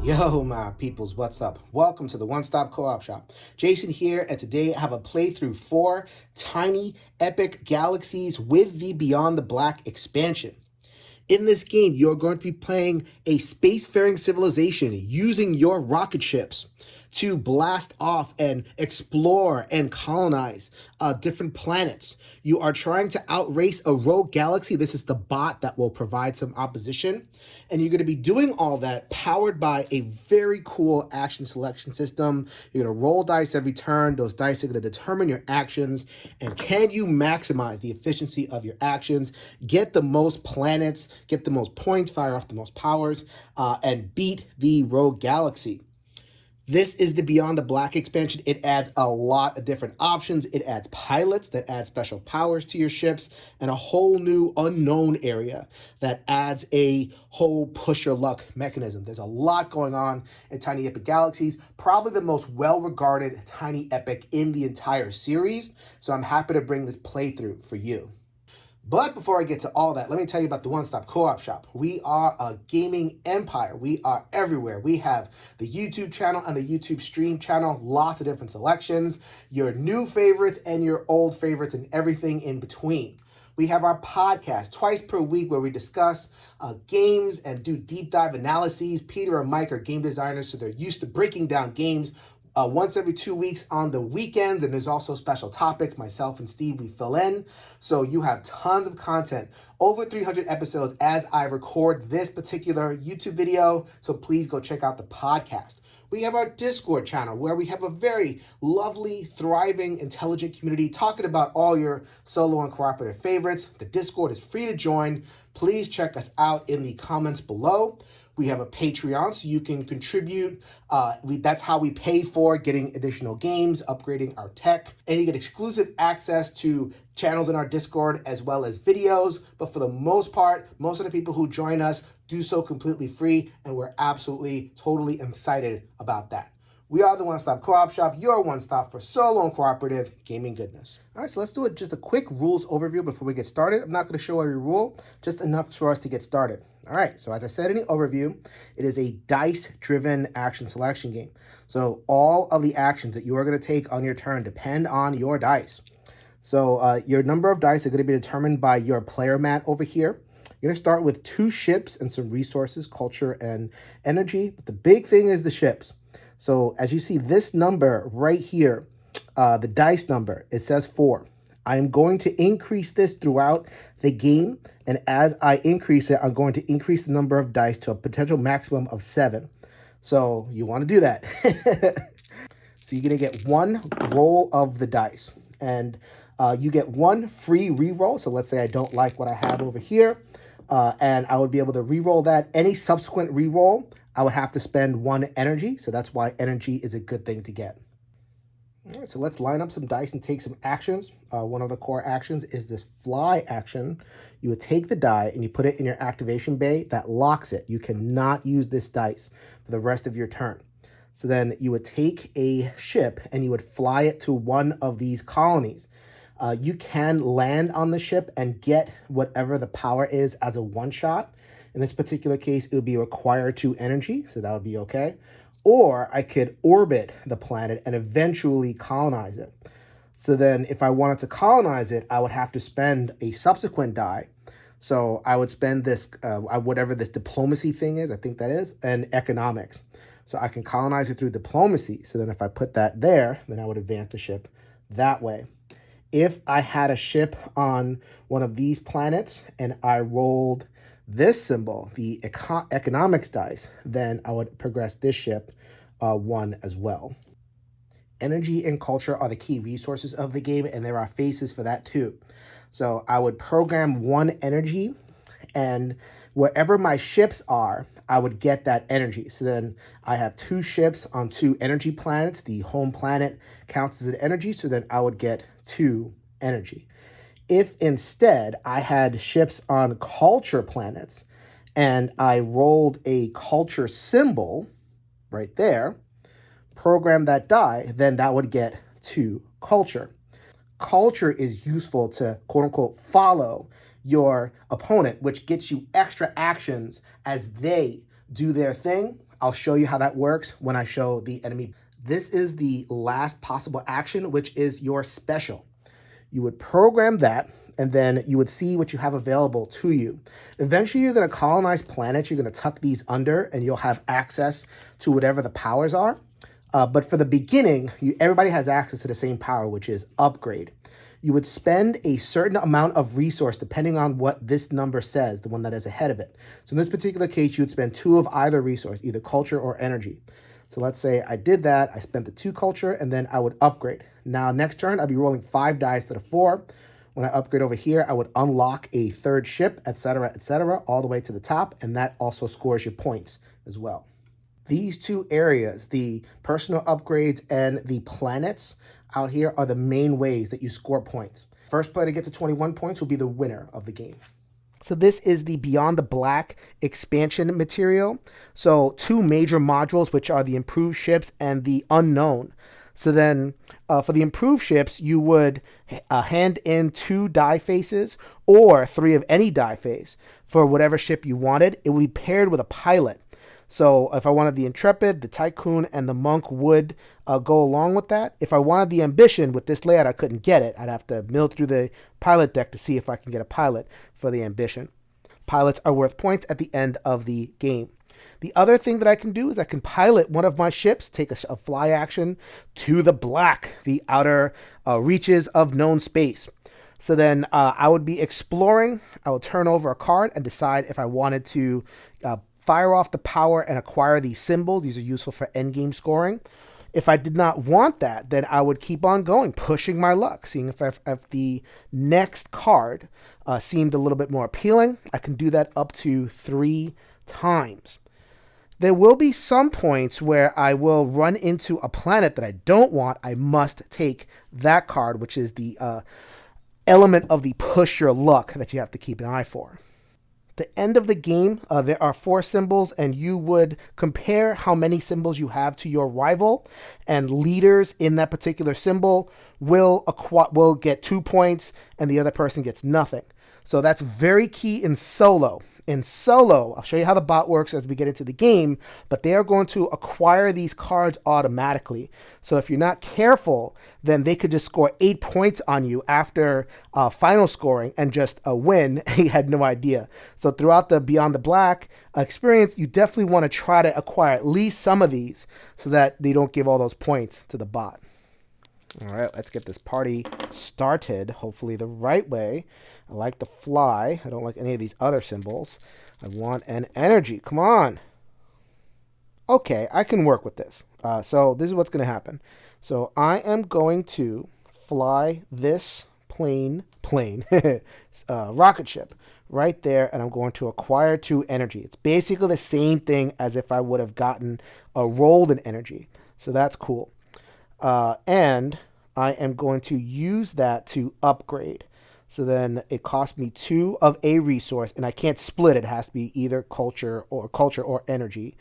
Yo, my peoples, what's up? Welcome to the One Stop Co-op Shop. Jason here, and today I have a playthrough for Tiny Epic Galaxies with the Beyond the Black expansion. In this game, you're going to be playing a spacefaring civilization using your rocket ships to blast off and explore and colonize different planets. You are trying to outrace a rogue galaxy. This is the bot that will provide some opposition. And you're going to be doing all that powered by a very cool action selection system. You're going to roll dice every turn. Those dice are going to determine your actions. And can you maximize the efficiency of your actions, get the most planets, get the most points, fire off the most powers, and beat the rogue galaxy? This is the Beyond the Black expansion. It adds a lot of different options. It adds pilots that add special powers to your ships and a whole new unknown area that adds a whole push your luck mechanism. There's a lot going on in Tiny Epic Galaxies, probably the most well-regarded Tiny Epic in the entire series. So I'm happy to bring this playthrough for you. But before I get to all that, let me tell you about the One Stop Co-op Shop. We are a gaming empire. We are everywhere. We have the YouTube channel and the YouTube stream channel, lots of different selections, your new favorites and your old favorites and everything in between. We have our podcast twice per week where we discuss games and do deep dive analyses. Peter and Mike are game designers, so they're used to breaking down games once every 2 weeks on the weekends, and there's also special topics. Myself and Steve, we fill in. So you have tons of content, over 300 episodes as I record this particular YouTube video. So please go check out the podcast. We have our Discord channel where we have a very lovely, thriving, intelligent community talking about all your solo and cooperative favorites. The Discord is free to join. Please check us out in the comments below. We have a Patreon, so you can contribute. That's how we pay for getting additional games, upgrading our tech, and you get exclusive access to channels in our Discord as well as videos. But for the most part, most of the people who join us do so completely free, and we're absolutely, totally excited about that. We are the One Stop Co-op Shop, your one stop for solo and cooperative gaming goodness. All right, so let's do just a quick rules overview before we get started. I'm not going to show every rule, just enough for us to get started. All right, so as I said in the overview, it is a dice-driven action selection game. So all of the actions that you are going to take on your turn depend on your dice. So your number of dice are going to be determined by your player mat over here. You're going to start with 2 ships and some resources, culture and energy. But the big thing is the ships. So as you see this number right here, the dice number, it says 4. I am going to increase this throughout the game, and as I increase it, I'm going to increase the number of dice to a potential maximum of 7. So you want to do that. So you're going to get 1 roll of the dice, and you get 1 free re-roll. So let's say I don't like what I have over here, and I would be able to re-roll that. Any subsequent re-roll, I would have to spend 1 energy, so that's why energy is a good thing to get. All right, so let's line up some dice and take some actions. One of the core actions is this fly action. You would take the die and you put it in your activation bay. That locks it. You cannot use this dice for the rest of your turn. So then you would take a ship and you would fly it to one of these colonies. You can land on the ship and get whatever the power is as a one-shot. In this particular case, it would be required 2 energy, so that would be okay. Or I could orbit the planet and eventually colonize it. So then if I wanted to colonize it, I would have to spend a subsequent die. So I would spend this, whatever this diplomacy thing is, I think that is, and economics. So I can colonize it through diplomacy. So then if I put that there, then I would advance the ship that way. If I had a ship on one of these planets and I rolled this symbol, the economics dice, then I would progress this ship 1 as well. Energy and culture are the key resources of the game, and there are faces for that too. So I would program 1 energy, and wherever my ships are, I would get that energy. So then I have 2 ships on 2 energy planets. The home planet counts as an energy, so then I would get 2 energy. If instead I had ships on culture planets and I rolled a culture symbol right there, program that die, then that would get 2 culture. Culture is useful to quote unquote follow your opponent, which gets you extra actions as they do their thing. I'll show you how that works when I show the enemy. This is the last possible action, which is your special. You would program that, and then you would see what you have available to you. Eventually, you're going to colonize planets. You're going to tuck these under, and you'll have access to whatever the powers are. But for the beginning, everybody has access to the same power, which is upgrade. You would spend a certain amount of resource depending on what this number says, the one that is ahead of it. So in this particular case, you would spend 2 of either resource, either culture or energy. So let's say I did that, I spent the 2 culture, and then I would upgrade. Now next turn, I'd be rolling 5 dice to the 4. When I upgrade over here, I would unlock a 3rd ship, etc., all the way to the top, and that also scores your points as well. These 2 areas, the personal upgrades and the planets out here, are the main ways that you score points. First player to get to 21 points will be the winner of the game. So this is the Beyond the Black expansion material. So 2 major modules, which are the improved ships and the unknown. So then for the improved ships, you would hand in 2 die faces or 3 of any die face for whatever ship you wanted. It would be paired with a pilot. So if I wanted the Intrepid, the Tycoon, and the Monk would go along with that. If I wanted the Ambition with this layout, I couldn't get it. I'd have to mill through the pilot deck to see if I can get a pilot for the Ambition. Pilots are worth points at the end of the game. The other thing that I can do is I can pilot one of my ships, take a fly action to the black, the outer reaches of known space. So then I would be exploring. I will turn over a card and decide if I wanted to fire off the power and acquire these symbols. These are useful for endgame scoring. If I did not want that, then I would keep on going, pushing my luck, seeing if the next card seemed a little bit more appealing. I can do that up to 3 times. There will be some points where I will run into a planet that I don't want. I must take that card, which is the element of the push your luck that you have to keep an eye for. The end of the game, there are 4 symbols, and you would compare how many symbols you have to your rival, and leaders in that particular symbol will get 2 points, and the other person gets nothing. So that's very key in solo. In solo, I'll show you how the bot works as we get into the game, but they are going to acquire these cards automatically. So if you're not careful, then they could just score 8 points on you after final scoring and just win. You had no idea. So throughout the Beyond the Black experience, you definitely want to try to acquire at least some of these so that they don't give all those points to the bot. All right, let's get this party started, hopefully the right way. I like the fly. I don't like any of these other symbols. I want an energy. Come on. Okay, I can work with this. So this is what's going to happen. So I am going to fly this rocket ship right there, and I'm going to acquire 2 energy. It's basically the same thing as if I would have gotten a rolled in energy. So that's cool. And I am going to use that to upgrade. So then it costs me 2 of a resource, and I can't split it. It has to be either culture or energy.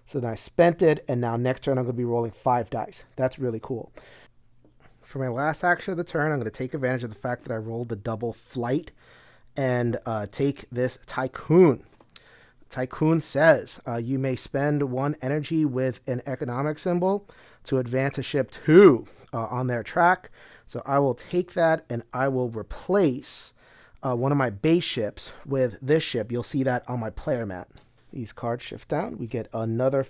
So then I spent it, and now next turn I'm going to be rolling 5 dice. That's really cool. For my last action of the turn, I'm going to take advantage of the fact that I rolled the double flight and take this Tycoon. Tycoon says you may spend 1 energy with an economic symbol to advance a ship 2 on their track. So I will take that and I will replace one of my base ships with this ship. You'll see that on my player mat. These cards shift down. We get another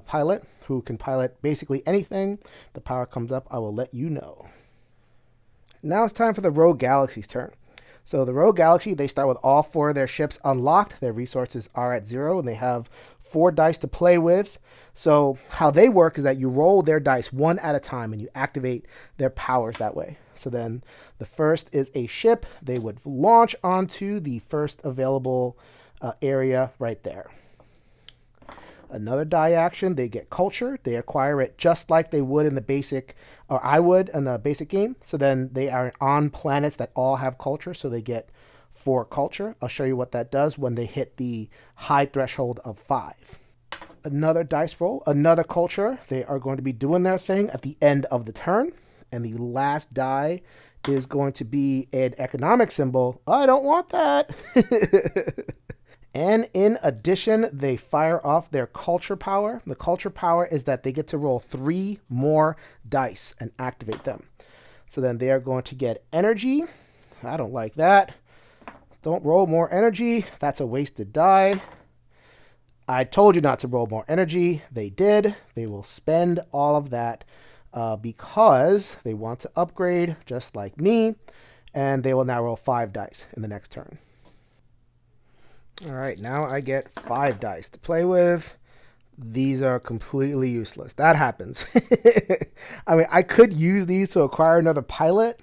pilot who can pilot basically anything. The power comes up, I will let you know. Now it's time for the Rogue Galaxy's turn. So the Rogue Galaxy, they start with all 4 of their ships unlocked. Their resources are at 0, and they have 4 dice to play with. So how they work is that you roll their dice 1 at a time, and you activate their powers that way. So then the first is a ship. They would launch onto the first available area right there. Another die action, they get culture. They acquire it just like they would in the basic, or I would in the basic game. So then they are on planets that all have culture, so they get 4 culture. I'll show you what that does when they hit the high threshold of 5. Another dice roll, another culture. They are going to be doing their thing at the end of the turn. And the last die is going to be an economic symbol. I don't want that. And in addition, they fire off their culture power. The culture power is that they get to roll 3 more dice and activate them. So then they are going to get energy. I don't like that. Don't roll more energy. That's a wasted die. I told you not to roll more energy. They did. They will spend all of that because they want to upgrade just like me. And they will now roll 5 dice in the next turn. All right, now I get 5 dice to play with. These are completely useless. That happens. I mean, I could use these to acquire another pilot,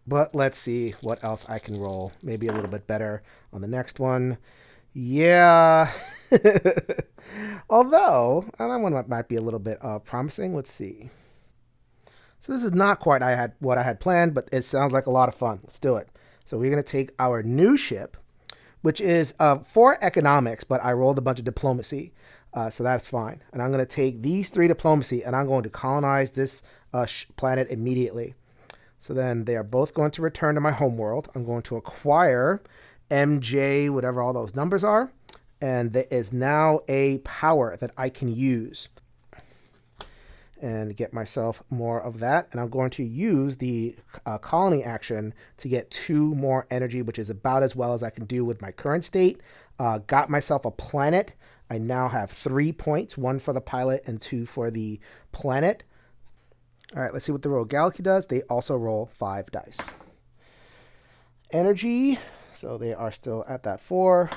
but let's see what else I can roll. Maybe a little bit better on the next one. Yeah. Although, that one might be a little bit promising. Let's see. So this is not quite what I had planned, but it sounds like a lot of fun. Let's do it. So we're going to take our new ship, which is 4 economics, but I rolled a bunch of diplomacy, so that's fine. And I'm going to take these 3 diplomacy, and I'm going to colonize this planet immediately. So then they are both going to return to my homeworld. I'm going to acquire MJ, whatever all those numbers are, and there is now a power that I can use and get myself more of that. And I'm going to use the colony action to get 2 more energy, which is about as well as I can do with my current state. Got myself a planet. I now have 3 points, 1 for the pilot and 2 for the planet. All right, let's see what the Rogue Galaxy does. They also roll 5 dice. Energy, so they are still at that 4.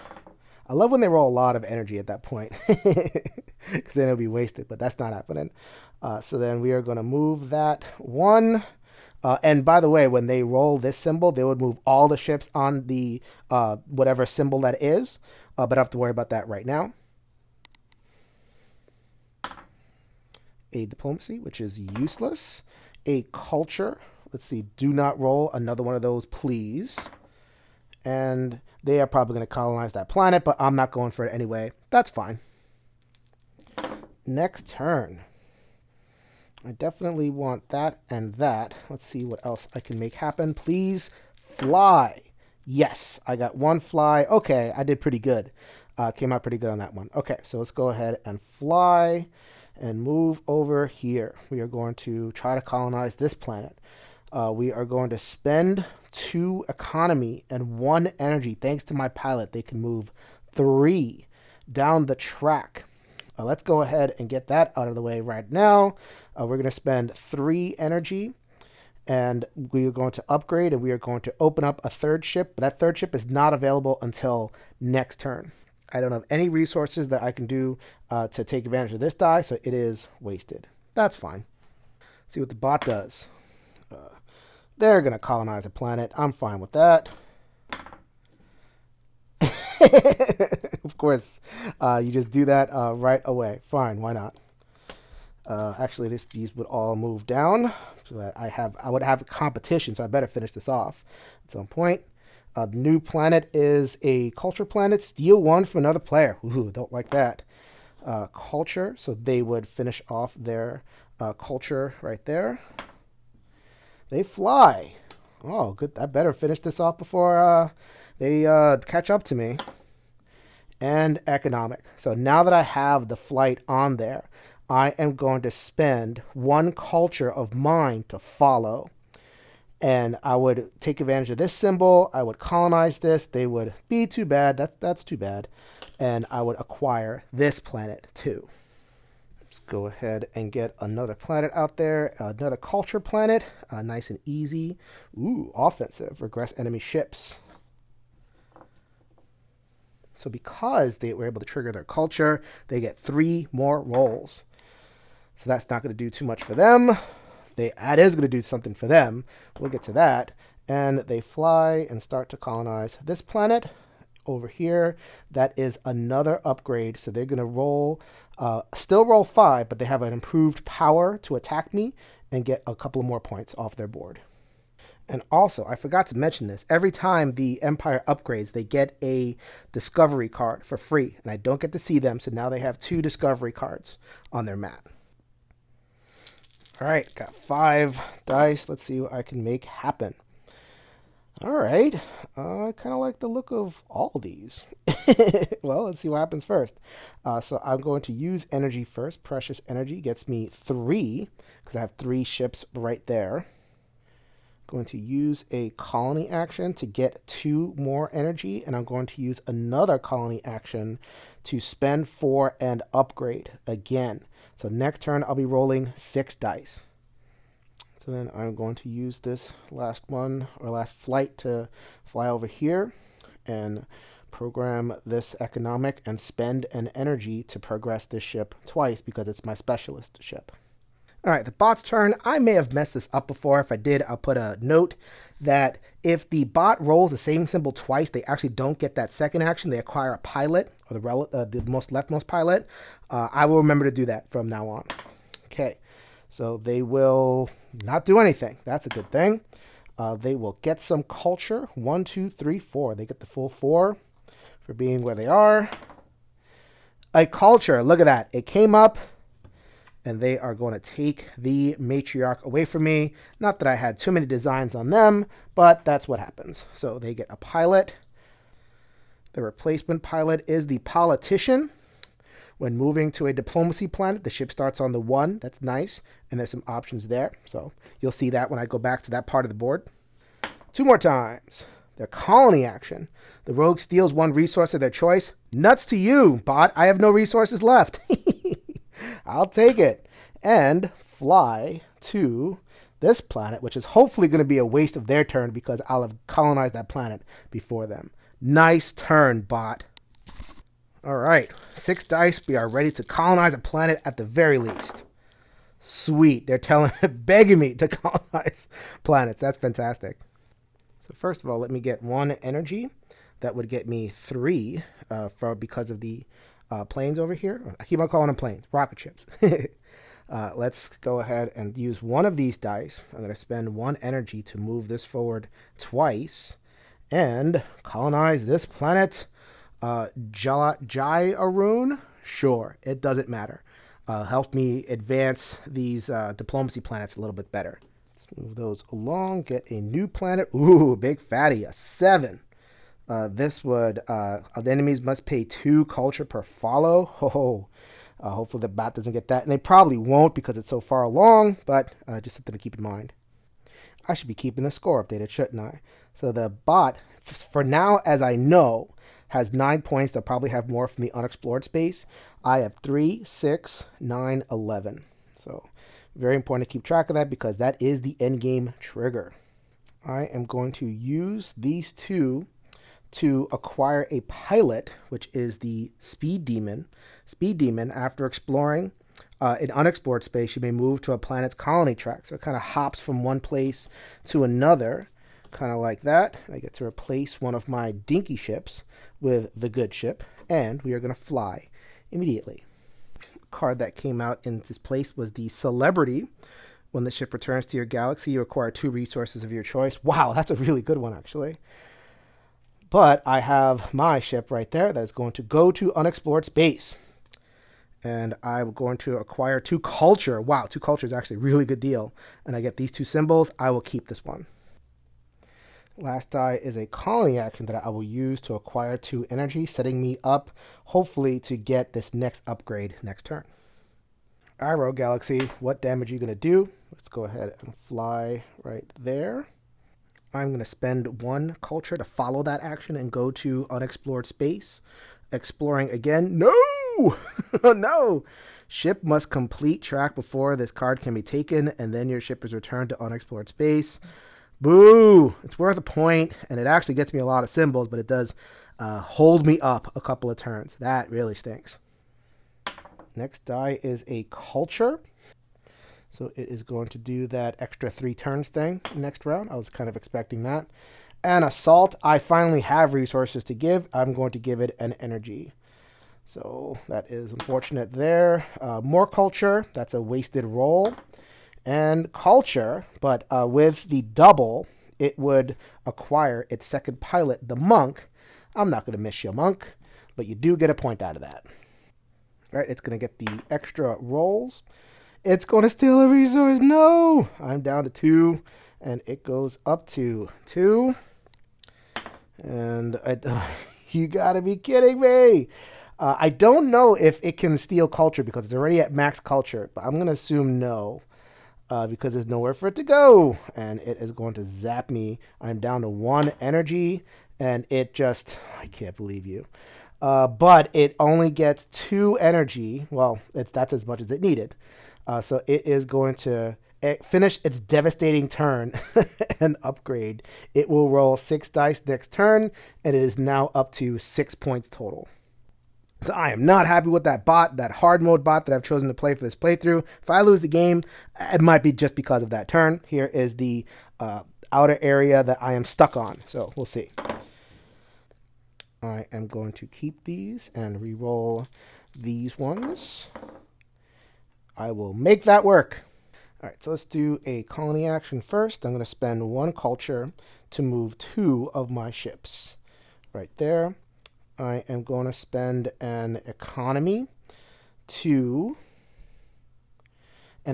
I love when they roll a lot of energy at that point because then it'll be wasted, but that's not happening. So then we are going to move that 1. And by the way, when they roll this symbol, they would move all the ships on the whatever symbol that is, but I don't have to worry about that right now. A diplomacy, which is useless. A culture. Let's see. Do not roll another one of those, please. And they are probably going to colonize that planet, but I'm not going for it anyway. That's fine. Next turn. I definitely want that and that. Let's see what else I can make happen. Please fly. Yes, I got 1 fly. Okay, I did pretty good. Came out pretty good on that one. Okay, so let's go ahead and fly and move over here. We are going to try to colonize this planet. We are going to spend 2 economy and 1 energy. Thanks to my pilot, they can move 3 down the track. Let's go ahead and get that out of the way right now. We're going to spend 3 energy, and we are going to upgrade, and we are going to open up a 3rd ship. But that 3rd ship is not available until next turn. I don't have any resources that I can do to take advantage of this die, so it is wasted. That's fine. See what the bot does. They're going to colonize a planet. I'm fine with that. Of course, you just do that right away. Fine, why not? Actually, these would all move down. So that I would have competition, so I better finish this off at some point. The new planet is a culture planet. Steal 1 from another player. Ooh, don't like that. Culture, so they would finish off their culture right there. They fly. Oh, good. I better finish this off before they catch up to me. And economic. So now that I have the flight on there, I am going to spend 1 culture of mine to follow. And I would take advantage of this symbol. I would colonize this. They would be too bad. That's too bad. And I would acquire this planet too. Let's go ahead and get another planet out there. Another culture planet. Nice and easy. Ooh, offensive. Regress enemy ships. So because they were able to trigger their culture, they get 3 more rolls. So that's not going to do too much for them. That is going to do something for them. We'll get to that. And they fly and start to colonize this planet over here. That is another upgrade. So they're going to roll, still roll 5, but they have an improved power to attack me and get a couple of more points off their board. And also, I forgot to mention this. Every time the Empire upgrades, they get a discovery card for free. And I don't get to see them, so now they have 2 discovery cards on their map. All right, got 5 dice. Let's see what I can make happen. All right. I kind of like the look of all these. Well, let's see what happens first. So I'm going to use energy first. Precious energy gets me 3 because I have 3 ships right there. Going to use a colony action to get 2 more energy, and I'm going to use another colony action to spend 4 and upgrade again. So next turn I'll be rolling 6 dice. So then I'm going to use this last one or last flight to fly over here and program this economic and spend an energy to progress this ship twice because it's my specialist ship. All right, the bot's turn. I may have messed this up before. If I did, I'll put a note that if the bot rolls the same symbol twice, they actually don't get that second action. They acquire a pilot, or the most leftmost pilot. I will remember to do that from now on. Okay, so they will not do anything. That's a good thing. They will get some culture. 1, 2, 3, 4. They get the full 4 for being where they are. A culture. Look at that. It came up. And they are going to take the matriarch away from me. Not that I had too many designs on them, but that's what happens. So they get a pilot. The replacement pilot is the politician. When moving to a diplomacy planet, the ship starts on the 1. That's nice. And there's some options there. So you'll see that when I go back to that part of the board. 2 more times. Their colony action. The rogue steals 1 resource of their choice. Nuts to you, bot. I have no resources left. I'll take it and fly to this planet, which is hopefully going to be a waste of their turn because I'll have colonized that planet before them. Nice turn, bot. All right, 6 dice. We are ready to colonize a planet at the very least. Sweet. They're begging me to colonize planets. That's fantastic. So first of all, let me get 1 energy. That would get me 3 because of the planes over here. I keep on calling them planes, rocket ships. Let's go ahead and use 1 of these dice. I'm going to spend 1 energy to move this forward twice and colonize this planet. Jai Arun? Sure, it doesn't matter. Help me advance these diplomacy planets a little bit better. Let's move those along, get a new planet. Ooh, big fatty, a 7. This would, the enemies must pay 2 culture per follow. Hopefully the bot doesn't get that. And they probably won't because it's so far along, but just something to keep in mind. I should be keeping the score updated, shouldn't I? So the bot, for now, as I know, has 9 points. They'll probably have more from the unexplored space. I have 3, 6, 9, 11. So very important to keep track of that because that is the endgame trigger. I am going to use these 2 to acquire a pilot, which is the Speed Demon. Speed Demon, after exploring an unexplored space, you may move to a planet's colony track. So it kind of hops from one place to another, kind of like that. I get to replace one of my dinky ships with the good ship, and we are going to fly immediately. The card that came out in this place was the Celebrity. When the ship returns to your galaxy, you acquire 2 resources of your choice. Wow, that's a really good one, actually. But I have my ship right there that is going to go to unexplored space. And I'm going to acquire 2 culture. Wow, 2 culture is actually a really good deal. And I get these 2 symbols. I will keep this one. Last die is a colony action that I will use to acquire 2 energy, setting me up, hopefully, to get this next upgrade next turn. All right, Rogue Galaxy, what damage are you going to do? Let's go ahead and fly right there. I'm going to spend 1 culture to follow that action and go to unexplored space. Exploring again. No! No! Ship must complete track before this card can be taken, and then your ship is returned to unexplored space. Boo! It's worth a point, and it actually gets me a lot of symbols, but it does hold me up a couple of turns. That really stinks. Next die is a culture. So it is going to do that extra 3 turns thing next round. I was kind of expecting that. And assault, I finally have resources to give. I'm going to give it an energy. So that is unfortunate there. More culture, that's a wasted roll. And culture, but with the double, it would acquire its second pilot, the monk. I'm not going to miss you, monk, but you do get a point out of that. All right, it's going to get the extra rolls. It's going to steal a resource. No! I'm down to 2, and it goes up to 2. And you gotta be kidding me. I don't know if it can steal culture because it's already at max culture, but I'm gonna assume no. Because there's nowhere for it to go. And it is going to zap me. I'm down to 1 energy, and it just, I can't believe you. But it only gets 2 energy. Well, that's as much as it needed. So it is going to finish its devastating turn and upgrade. It will roll 6 dice next turn, and it is now up to 6 points total. So I am not happy with that bot, that hard mode bot that I've chosen to play for this playthrough. If I lose the game, it might be just because of that turn. Here is the outer area that I am stuck on. So we'll see. I am going to keep these and re-roll these ones. I will make that work. All right, so let's do a colony action first. I'm going to spend 1 culture to move 2 of my ships. Right there. I am going to spend an economy and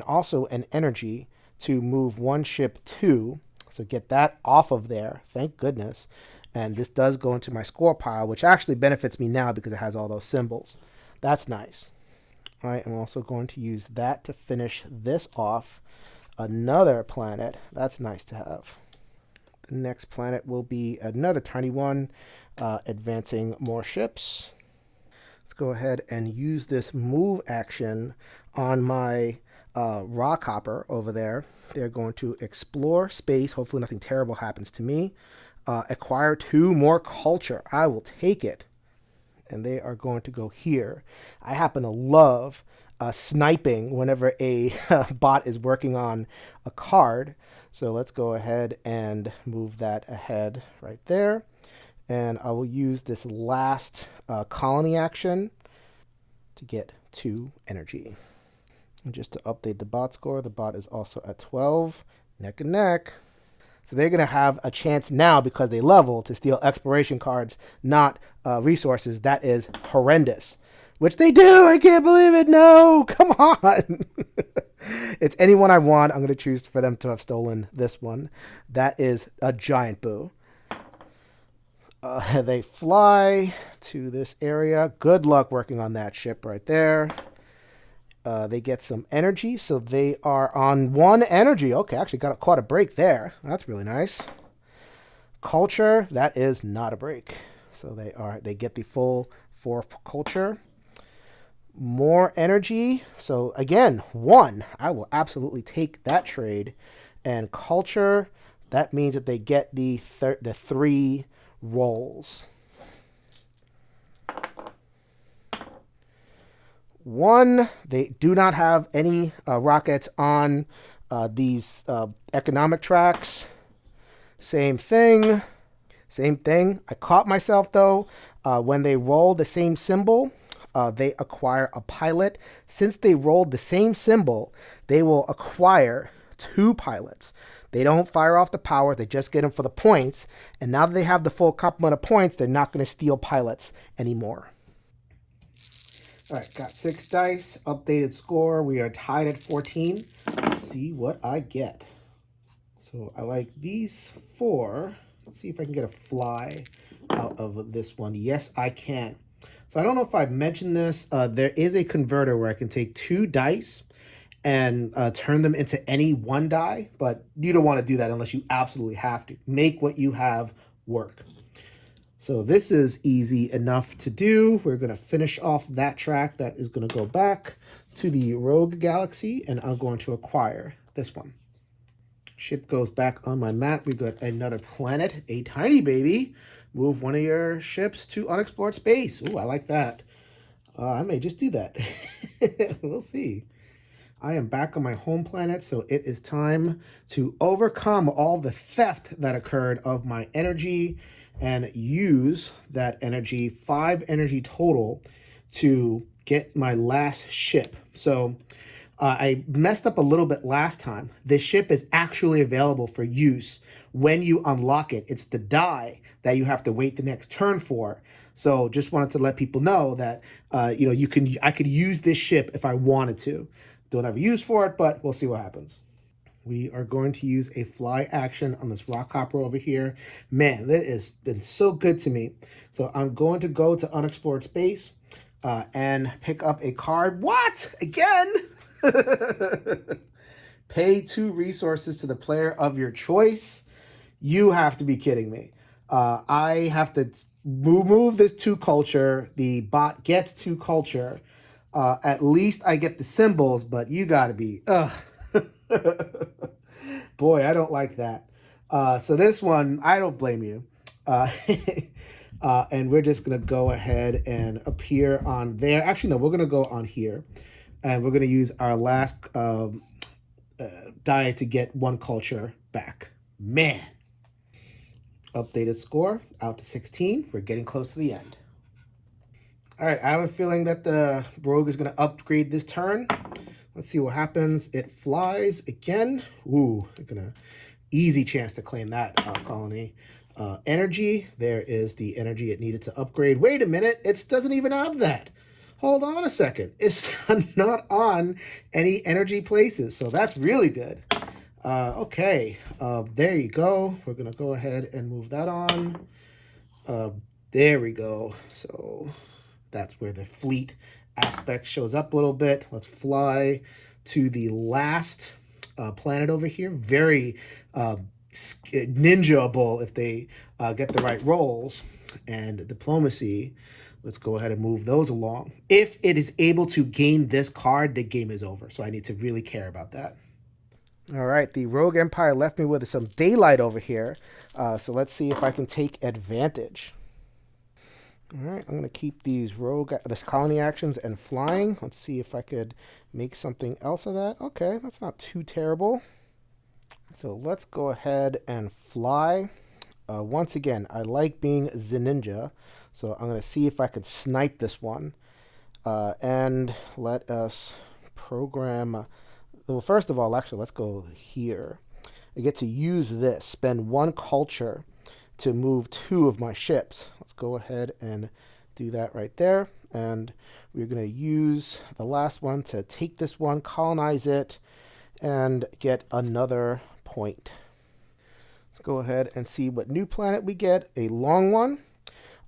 also an energy to move 1 ship 2. So get that off of there. Thank goodness. And this does go into my score pile, which actually benefits me now because it has all those symbols. That's nice. I am also going to use that to finish this off. Another planet. That's nice to have. The next planet will be another tiny one, advancing more ships. Let's go ahead and use this move action on my rock hopper over there. They're going to explore space. Hopefully nothing terrible happens to me. Acquire 2 more culture. I will take it. And they are going to go here. I happen to love sniping whenever a bot is working on a card. So let's go ahead and move that ahead right there. And I will use this last colony action to get 2 energy. And just to update the bot score, the bot is also at 12, neck and neck. So they're going to have a chance now, because they level, to steal exploration cards, not resources. That is horrendous. Which they do. I can't believe it. No, come on. It's anyone I want. I'm going to choose for them to have stolen this one. That is a giant boo. They fly to this area. Good luck working on that ship right there. They get some energy, so they are on 1 energy. Okay, actually caught a break there. That's really nice. Culture, that is not a break. So they get the full 4 culture. More energy. So again, 1. I will absolutely take that trade. And culture, that means that they get the 3 rolls. 1, they do not have any rockets on these economic tracks. Same thing. I caught myself, though. When they roll the same symbol, they acquire a pilot. Since they rolled the same symbol, they will acquire 2 pilots. They don't fire off the power. They just get them for the points. And now that they have the full complement of points, they're not going to steal pilots anymore. All right, got 6 dice, updated score. We are tied at 14. Let's see what I get. So I like these 4. Let's see if I can get a fly out of this one. Yes, I can. So I don't know if I've mentioned this. There is a converter where I can take 2 dice and turn them into any 1 die, but you don't want to do that unless you absolutely have to. Make what you have work. So this is easy enough to do. We're going to finish off that track. That is going to go back to the Rogue Galaxy, and I'm going to acquire this one. Ship goes back on my map. We got another planet, a tiny baby. Move 1 of your ships to unexplored space. Ooh, I like that. I may just do that. We'll see. I am back on my home planet, so it is time to overcome all the theft that occurred of my energy and use that energy, 5 energy total, to get my last ship. So I messed up a little bit last time. This ship is actually available for use when you unlock it. It's the die that you have to wait the next turn for. So just wanted to let people know that I could use this ship if I wanted to. Don't have a use for it, but we'll see what happens. We are going to use a fly action on this rock hopper over here. Man, that has been so good to me. So I'm going to go to unexplored space and pick up a card. What? Again? Pay 2 resources to the player of your choice. You have to be kidding me. I have to remove this 2 culture. The bot gets 2 culture. At least I get the symbols, but you gotta be, ugh. Boy, I don't like that. So this one, I don't blame you. And we're just gonna go ahead and appear on there. Actually, no, we're gonna go on here. And we're gonna use our last die to get 1 culture back. Man. Updated score out to 16. We're getting close to the end. All right, I have a feeling that the rogue is going to upgrade this turn. Let's see what happens. It flies again. Ooh, gonna easy chance to claim that colony. Energy. There is the energy it needed to upgrade. Wait a minute. It doesn't even have that. Hold on a second. It's not on any energy places, so that's really good. Okay, there you go. We're gonna go ahead and move that on. There we go. So that's where the fleet aspect shows up a little bit. Let's fly to the last planet over here. Very ninja-able if they get the right rolls. And diplomacy, let's go ahead and move those along. If it is able to gain this card, the game is over. So I need to really care about that. All right, the Rogue Empire left me with some daylight over here. So let's see if I can take advantage. All right, I'm going to keep these this colony actions and flying. Let's see if I could make something else of that. Okay, that's not too terrible. So let's go ahead and fly. Once again, I like being the ninja. So I'm going to see if I could snipe this one. And let us program. Well, first of all, actually, let's go here. I get to use this, spend 1 culture to move 2 of my ships. Let's go ahead and do that right there. And we're going to use the last one to take this one, colonize it, and get another point. Let's go ahead and see what new planet we get. A long one.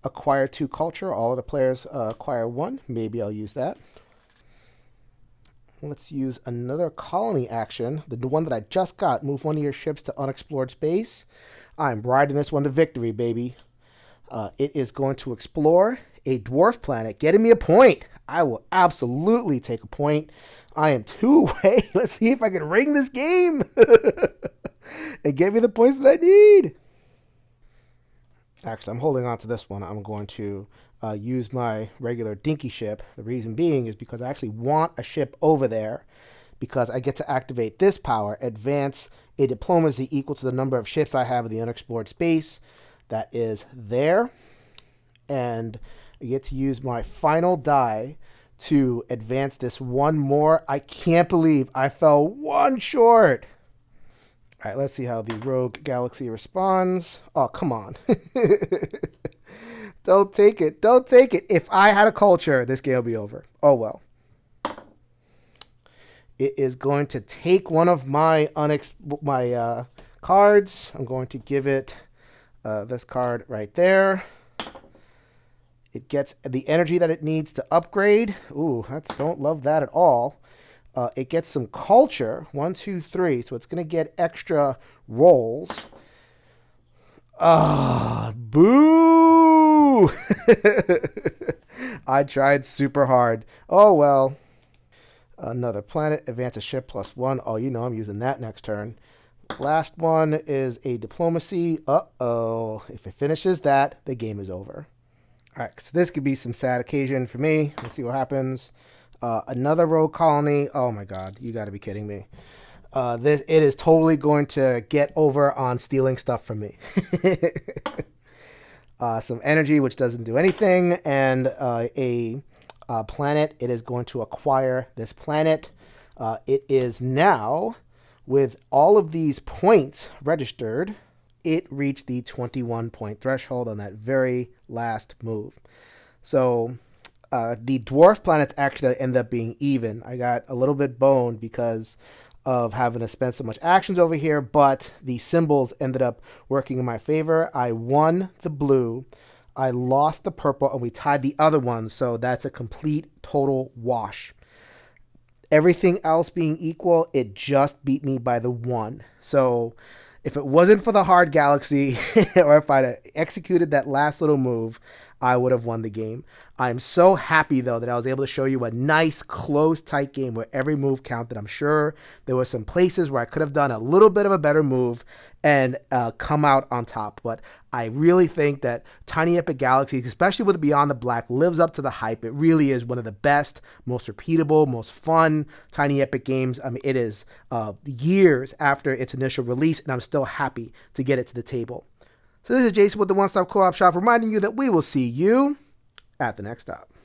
Acquire 2 culture. All of the players acquire 1. Maybe I'll use that. Let's use another colony action. The one that I just got. Move 1 of your ships to unexplored space. I'm riding this one to victory, baby. It is going to explore a dwarf planet, getting me a point. I will absolutely take a point. I am 2 away. Let's see if I can ring this game and get me the points that I need. Actually, I'm holding on to this one. I'm going to use my regular dinky ship. The reason being is because I actually want a ship over there because I get to activate this power, advance a diplomacy equal to the number of ships I have in the unexplored space. That is there. And I get to use my final die to advance this 1 more. I can't believe I fell 1 short. All right, let's see how the Rogue Galaxy responds. Oh, come on. Don't take it. Don't take it. If I had a culture, this game will be over. Oh, well. It is going to take one of my cards. I'm going to give it this card right there. It gets the energy that it needs to upgrade. Ooh, don't love that at all. It gets some culture. 1, 2, 3. So it's going to get extra rolls. Boo! I tried super hard. Oh, well. Another planet. Advance a ship +1. Oh, you know I'm using that next turn. Last one is a diplomacy. Uh-oh. If it finishes that, the game is over. All right, so this could be some sad occasion for me. We'll see what happens. Another rogue colony. Oh my God, you got to be kidding me. It is totally going to get over on stealing stuff from me. Some energy, which doesn't do anything, and a planet. It is going to acquire this planet. It is now, with all of these points registered, it reached the 21 point threshold on that very last move. So the dwarf planets actually end up being even. I got a little bit boned because of having to spend so much actions over here, but the symbols ended up working in my favor. I won the blue, I lost the purple, and we tied the other one, so that's a complete total wash. Everything else being equal, it just beat me by the 1. So if it wasn't for the hard galaxy, or if I'd executed that last little move, I would have won the game. I'm so happy, though, that I was able to show you a nice, close, tight game where every move counted. I'm sure there were some places where I could have done a little bit of a better move and come out on top. But I really think that Tiny Epic Galaxies, especially with Beyond the Black, lives up to the hype. It really is one of the best, most repeatable, most fun Tiny Epic games. I mean, it is years after its initial release, and I'm still happy to get it to the table. So this is Jason with the One Stop Co-op Shop, reminding you that we will see you at the next stop.